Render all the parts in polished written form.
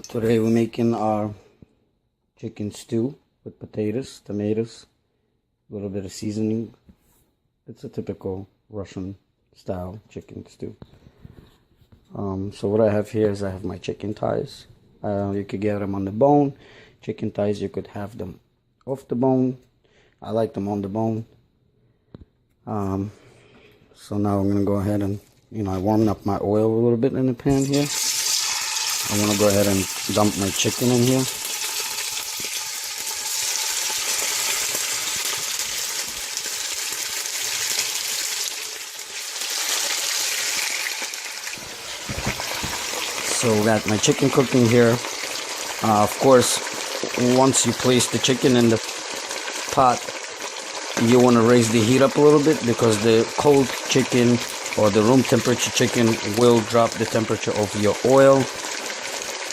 Today we're making our chicken stew with potatoes, tomatoes, a little bit of seasoning. It's a typical Russian style chicken stew. So what I have here is I have my chicken thighs. You could get them on the bone. Chicken thighs, you could have them off the bone. I like them on the bone. So now I'm going to go ahead and, I warmed up my oil a little bit in the pan here. I'm going to go ahead and dump my chicken in here. So got my chicken cooking here. Of course, once you place the chicken in the pot, you want to raise the heat up a little bit because the cold chicken or the room temperature chicken will drop the temperature of your oil.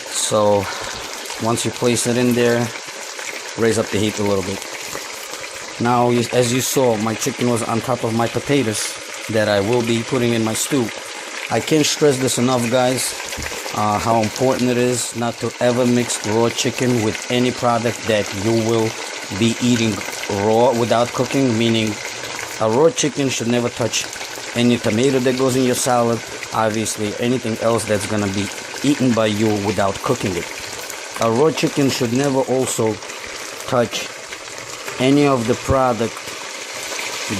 So once you place it in there, raise up the heat a little bit. Now, as you saw, my chicken was on top of my potatoes that I will be putting in my stew. I can't stress this enough, guys, how important it is not to ever mix raw chicken with any product that you will be eating raw without cooking, meaning a raw chicken should never touch any tomato that goes in your salad, obviously anything else that's going to be eaten by you without cooking it. A raw chicken should never also touch any of the product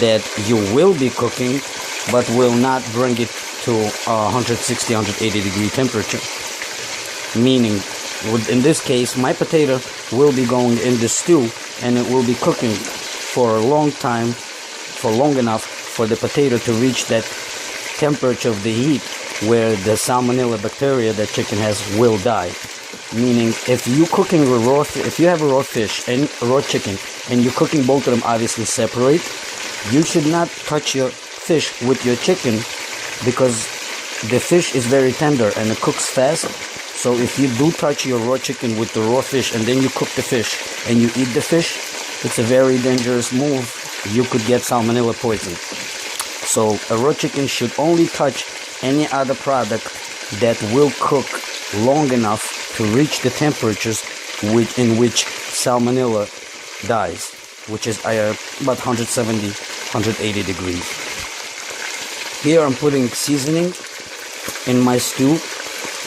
that you will be cooking but will not bring it to 160, 180 degree temperature. Meaning, in this case, my potato will be going in the stew and it will be cooking for a long time, for long enough for the potato to reach that temperature of the heat where the salmonella bacteria that chicken has will die. Meaning, if you cooking with if you have a raw fish and raw chicken and you're cooking both of them obviously separate, you should not touch your fish with your chicken because the fish is very tender and it cooks fast. So if you do touch your raw chicken with the raw fish and then you cook the fish and you eat the fish, it's a very dangerous move. You could get salmonella poison. So a raw chicken should only touch any other product that will cook long enough to reach the temperatures in which salmonella dies, which is about 170, 180 degrees. Here I'm putting seasoning in my stew,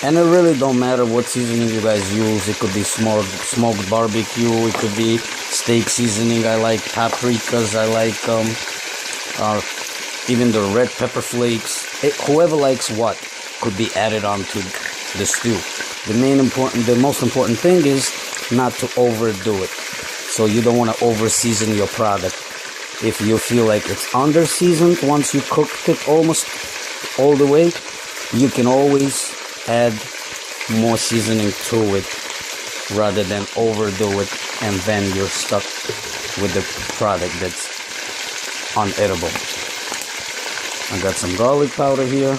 and it really don't matter what seasoning you guys use. It could be smoked barbecue, it could be steak seasoning. I like paprikas, I like even the red pepper flakes. Whoever likes what could be added onto the stew. The most important thing is not to overdo it. So you don't want to over season your product. If you feel like it's under seasoned once you cooked it almost all the way, you can always add more seasoning to it rather than overdo it and then you're stuck with the product that's unedible. I got some garlic powder here,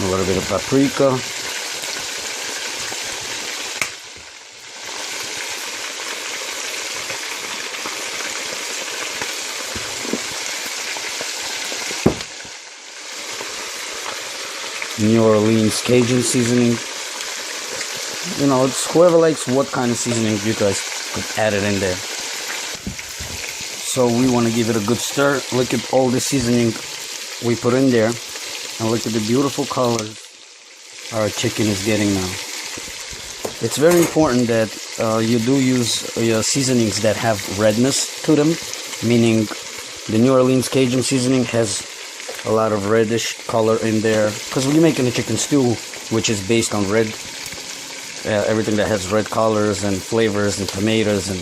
a little bit of paprika, New Orleans Cajun seasoning. It's whoever likes what kind of seasoning, you guys could add it in there. So we want to give it a good stir. Look at all the seasoning we put in there, and look at the beautiful colors our chicken is getting now. It's very important that you do use your seasonings that have redness to them, meaning the New Orleans Cajun seasoning has a lot of reddish color in there because we're making a chicken stew which is based on red, everything that has red colors and flavors and tomatoes and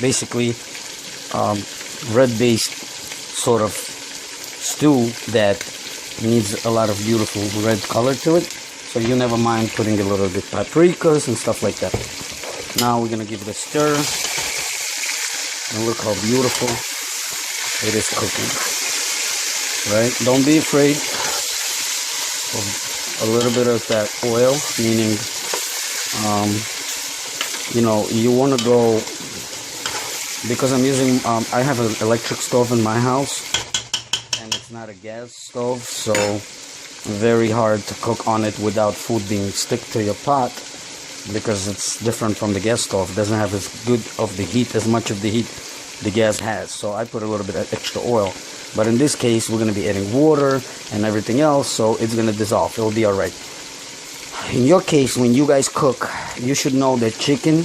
basically red based sort of stew that needs a lot of beautiful red color to it. So you never mind putting a little bit paprikas and stuff like that. Now we're gonna give it a stir and look how beautiful it is cooking, right? Don't be afraid of a little bit of that oil, meaning, you want to go, because I'm using, I have an electric stove in my house, and it's It's not a gas stove, so very hard to cook on it without food being stick to your pot, because it's different from the gas stove. It doesn't have as good of the heat, as much of the heat the gas has. So I put a little bit of extra oil. But in this case, we're going to be adding water and everything else, so it's going to dissolve. It'll be alright. In your case, when you guys cook, you should know that chicken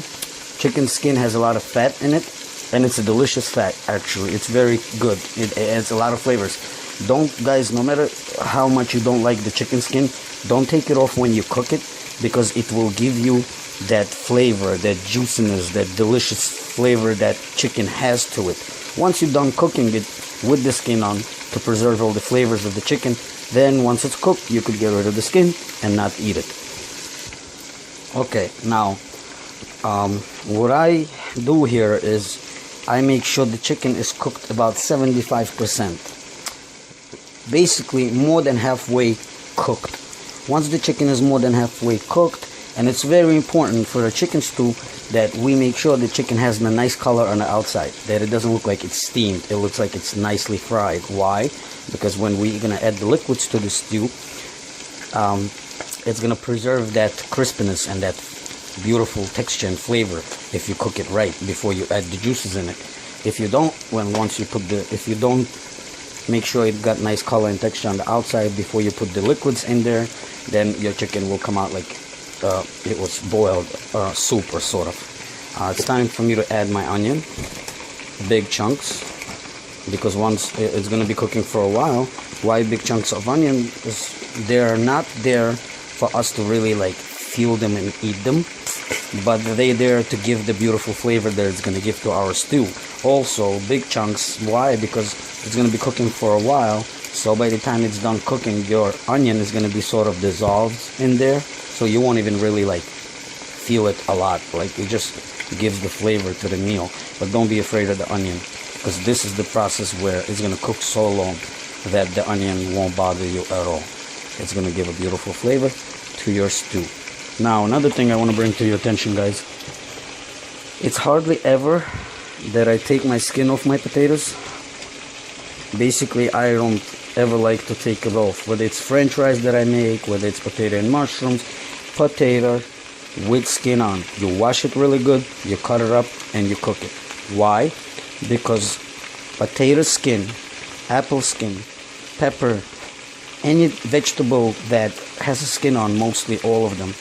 skin has a lot of fat in it, and it's a delicious fat, actually. It's very good. It adds a lot of flavors. Guys, no matter how much you don't like the chicken skin, don't take it off when you cook it, because it will give you that flavor, that juiciness, that delicious flavor that chicken has to it. Once you're done cooking it with the skin on to preserve all the flavors of the chicken, then once it's cooked, you could get rid of the skin and not eat it. Okay, now what I do here is I make sure the chicken is cooked about 75%. Basically more than halfway cooked. Once the chicken is more than halfway cooked, and it's very important for a chicken stew that we make sure the chicken has a nice color on the outside, that it doesn't look like it's steamed. It looks like it's nicely fried. Why? Because when we're going to add the liquids to the stew, it's going to preserve that crispiness and that beautiful texture and flavor if you cook it right before you add the juices in it. If you don't, if you don't make sure it got nice color and texture on the outside before you put the liquids in there, then your chicken will come out like it was boiled soup, or sort of. It's time for me to add my onion, big chunks, because once it's going to be cooking for a while. Why big chunks of onion? Is they're not there for us to really like feel them and eat them, but they're there to give the beautiful flavor that it's going to give to our stew. Also big chunks, why? Because it's going to be cooking for a while, so by the time it's done cooking, your onion is going to be sort of dissolved in there, so you won't even really like feel it a lot. Like, it just gives the flavor to the meal. But don't be afraid of the onion, because this is the process where it's going to cook so long that the onion won't bother you at all. It's going to give a beautiful flavor to your stew. Now, another thing I want to bring to your attention, guys. It's hardly ever that I take my skin off my potatoes. Basically, I don't ever like to take it off. Whether it's french fries that I make, whether it's potato and mushrooms, potato with skin on. You wash it really good, you cut it up, and you cook it. Why? Because potato skin, apple skin, pepper, any vegetable that has a skin on, mostly all of them,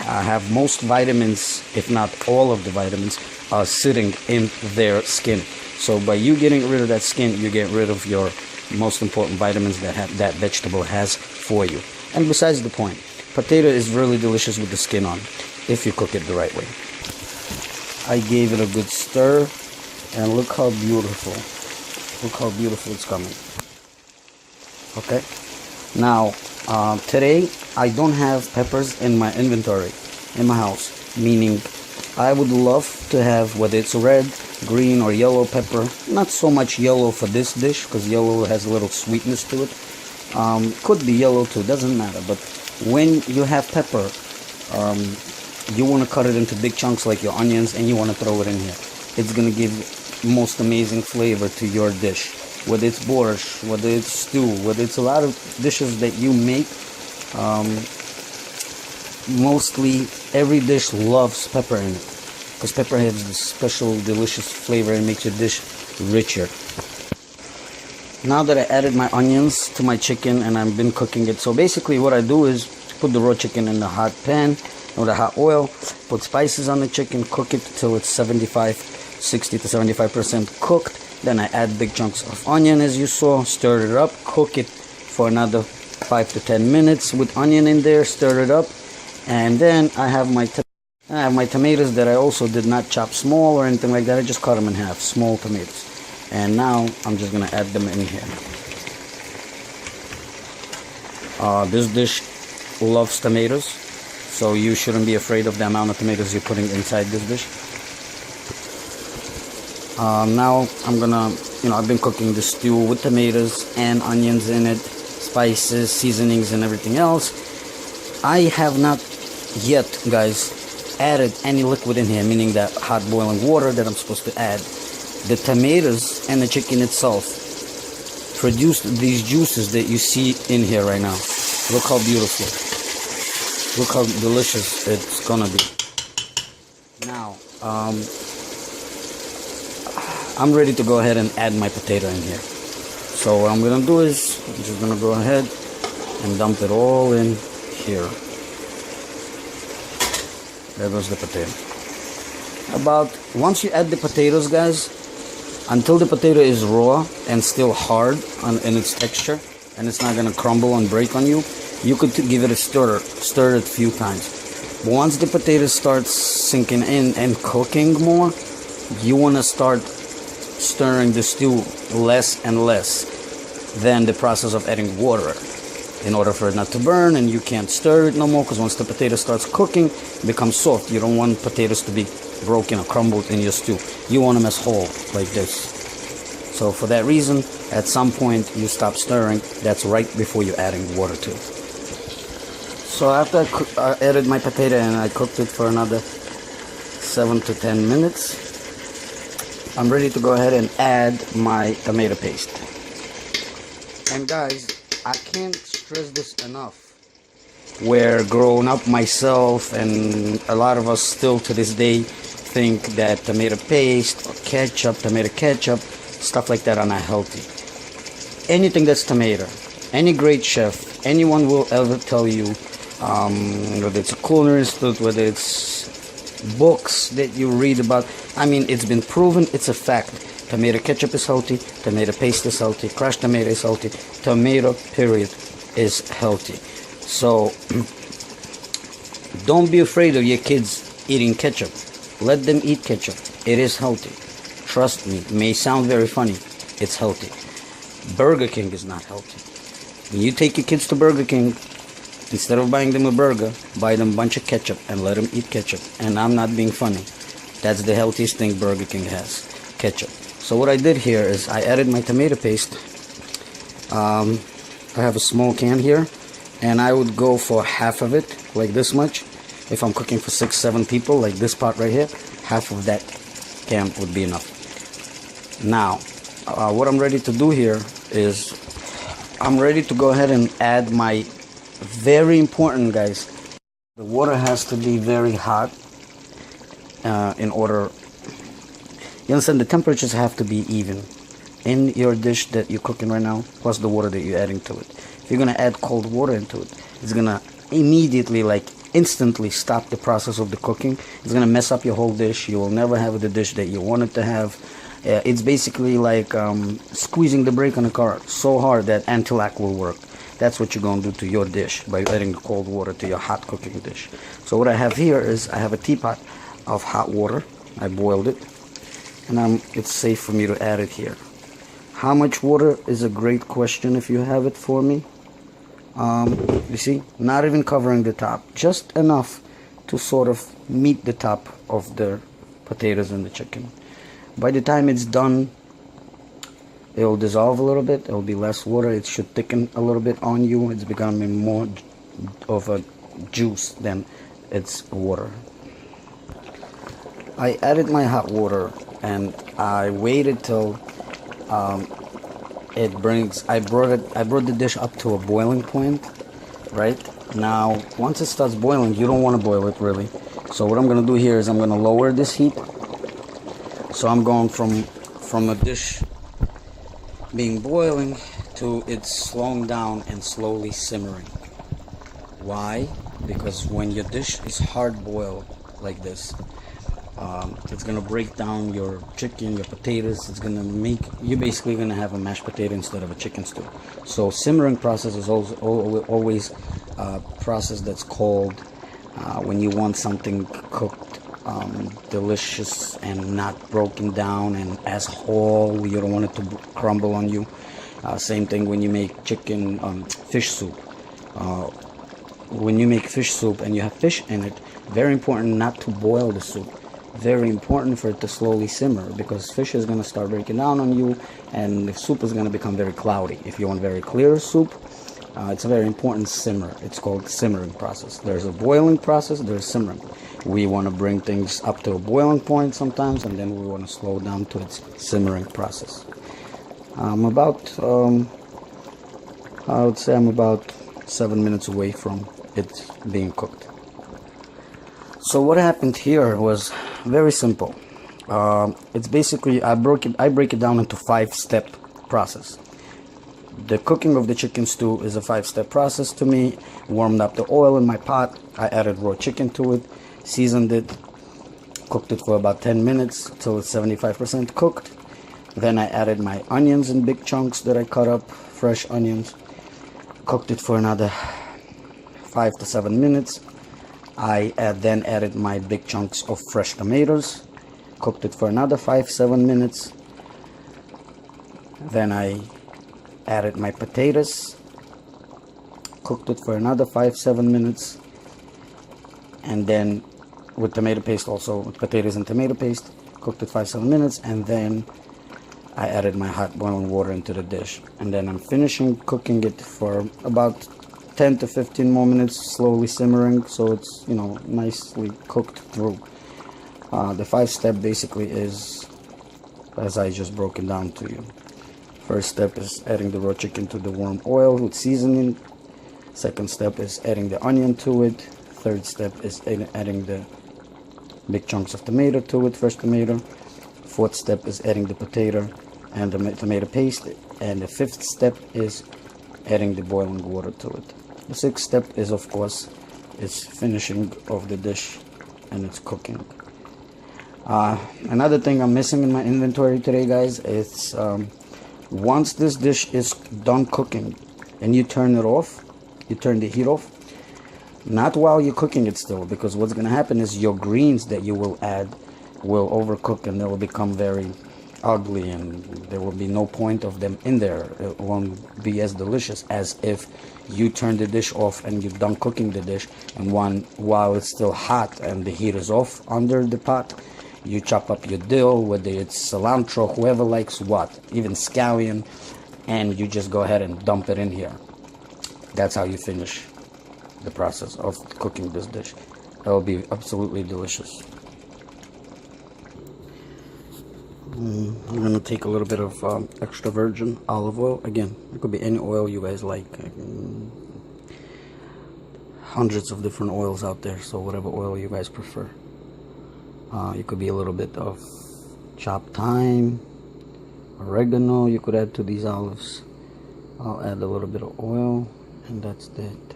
have most vitamins, if not all of the vitamins, are sitting in their skin. So by you getting rid of that skin, you get rid of your most important vitamins that vegetable has for you. And besides the point, potato is really delicious with the skin on, if you cook it the right way. I gave it a good stir, and look how beautiful. Look how beautiful it's coming. Okay. Now, today I don't have peppers in my inventory in my house, meaning I would love to have, whether it's red, green, or yellow pepper. Not so much yellow for this dish, because yellow has a little sweetness to it. Could be yellow too, doesn't matter. But when you have pepper, you want to cut it into big chunks like your onions, and you want to throw it in here. It's going to give most amazing flavor to your dish. Whether it's borscht, whether it's stew, whether it's a lot of dishes that you make, mostly every dish loves pepper in it, because pepper has this special delicious flavor and makes your dish richer. Now that I added my onions to my chicken and I've been cooking it, so basically what I do is put the raw chicken in the hot pan with the hot oil, put spices on the chicken, cook it till it's 60 to 75% cooked. Then I add big chunks of onion, as you saw, stir it up, cook it for another 5 to 10 minutes with onion in there, stir it up, and then I have my tomatoes that I also did not chop small or anything like that. I just cut them in half, small tomatoes. And now I'm just gonna add them in here. This dish loves tomatoes, so you shouldn't be afraid of the amount of tomatoes you're putting inside this dish. Now I'm gonna, I've been cooking the stew with tomatoes and onions in it, spices, seasonings, and everything else. I have not yet, guys, added any liquid in here, meaning that hot boiling water that I'm supposed to add. The tomatoes and the chicken itself produced these juices that you see in here right now. Look how beautiful. Look how delicious it's gonna be. Now, I'm ready to go ahead and add my potato in here. So what I'm gonna do is, I'm just gonna go ahead and dump it all in here. There goes the potato. Once you add the potatoes, guys, until the potato is raw and still hard in its texture, and it's not gonna crumble and break on you, you could give it a stir it a few times. But once the potato starts sinking in and cooking more, you wanna start stirring the stew less and less than the process of adding water, in order for it not to burn, and you can't stir it no more, because once the potato starts cooking, it becomes soft. You don't want potatoes to be broken or crumbled in your stew. You want them as whole, like this. So for that reason, at some point you stop stirring. That's right before you're adding water to it. So after I added my potato and I cooked it for another 7 to 10 minutes, I'm ready to go ahead and add my tomato paste. And guys, I can't stress this enough. Where growing up myself, and a lot of us still to this day think that tomato paste or ketchup, tomato ketchup, stuff like that are not healthy. Anything that's tomato, any great chef, anyone will ever tell you, whether it's a culinary institute, whether it's books that you read about, I mean, it's been proven, it's a fact. Tomato ketchup is healthy, tomato paste is healthy, crushed tomato is healthy, tomato period is healthy. So don't be afraid of your kids eating ketchup. Let them eat ketchup. It is healthy. Trust me, it may sound very funny, it's healthy. Burger King is not healthy. When you take your kids to Burger King, instead of buying them a burger, buy them a bunch of ketchup and let them eat ketchup. And I'm not being funny. That's the healthiest thing Burger King has, ketchup. So what I did here is I added my tomato paste. I have a small can here, and I would go for half of it, like this much. If I'm cooking for 6-7 people, like this pot right here, half of that can would be enough. Now, what I'm ready to do here is I'm ready to go ahead and add my, very important, guys, the water has to be very hot in order, you understand, the temperatures have to be even in your dish that you're cooking right now, plus the water that you're adding to it. If you're going to add cold water into it, it's going to immediately, like instantly, stop the process of the cooking. It's going to mess up your whole dish. You will never have the dish that you wanted to have. It's basically like squeezing the brake on a car so hard that anti-lock will work. That's what you're going to do to your dish by adding the cold water to your hot cooking dish. So what I have here is I have a teapot of hot water. I boiled it, and it's safe for me to add it here. How much water is a great question if you have it for me. You see, not even covering the top, just enough to sort of meet the top of the potatoes and the chicken. By the time it's done, it will dissolve a little bit. It will be less water. It should thicken a little bit on you. It's becoming more of a juice than it's water. I added my hot water and I waited till I brought the dish up to a boiling point. Right now, once it starts boiling, you don't want to boil it really. So what I'm going to do here is I'm going to lower this heat. So I'm going from a dish being boiling to it's slowing down and slowly simmering. Why? Because when your dish is hard boiled like this, it's gonna break down your chicken, your potatoes. It's gonna make you're basically gonna have a mashed potato instead of a chicken stew. So simmering process is always a process that's called when you want something cooked delicious and not broken down and as whole. You don't want it to crumble on you. Same thing when you make chicken fish soup. When you make fish soup and you have fish in it, very important not to boil the soup. Very important for it to slowly simmer, because fish is going to start breaking down on you and the soup is going to become very cloudy. If you want very clear soup, it's a very important simmer. It's called simmering process. There's a boiling process, there's simmering. We want to bring things up to a boiling point sometimes, and then we want to slow down to its simmering process. I'm about, I would say I'm about 7 minutes away from it being cooked. So what happened here was very simple. It's basically, I break it down into 5-step process. The cooking of the chicken stew is a 5-step process to me. Warmed up the oil in my pot. I added raw chicken to it, seasoned it, cooked it for about 10 minutes till it's 75% cooked. Then I added my onions in big chunks that I cut up, fresh onions. Cooked it for another 5 to 7 minutes. I then added my big chunks of fresh tomatoes. Cooked it for another 5-7 minutes. Then I added my potatoes. Cooked it for another 5-7 minutes. And then with tomato paste also, with potatoes and tomato paste, cooked it 5-7 minutes. And then I added my hot boiling water into the dish. And then I'm finishing cooking it for about 10 to 15 more minutes, slowly simmering, so it's, you know, nicely cooked through. The 5-step basically is, as I just broke it down to you. First step is adding the raw chicken to the warm oil with seasoning. Second step is adding the onion to it. Third step is adding the big chunks of tomato to it, fresh tomato. Fourth step is adding the potato and the tomato paste. And the fifth step is adding the boiling water to it. The sixth step is, of course, is finishing of the dish and its cooking. Another thing I'm missing in my inventory today, guys, is once this dish is done cooking and you turn it off, you turn the heat off, not while you're cooking it still, because what's going to happen is your greens that you will add will overcook and they will become very ugly and there will be no point of them in there. It won't be as delicious as if you turn the dish off and you've done cooking the dish, and while it's still hot and the heat is off under the pot, you chop up your dill, whether it's cilantro, whoever likes what, even scallion, and you just go ahead and dump it in here. That's how you finish the process of cooking this dish. That will be absolutely delicious. I'm gonna take a little bit of extra virgin olive oil. Again, it could be any oil you guys like. Hundreds of different oils out there, so whatever oil you guys prefer. It could be a little bit of chopped thyme, oregano you could add to these olives. I'll add a little bit of oil, and that's it.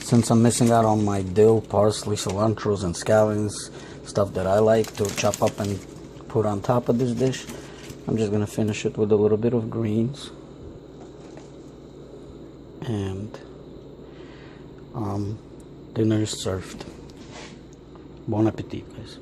Since I'm missing out on my dill, parsley, cilantros, and scallions, stuff that I like to chop up and put on top of this dish, I'm just gonna finish it with a little bit of greens. And dinner is served. Bon appetit, guys.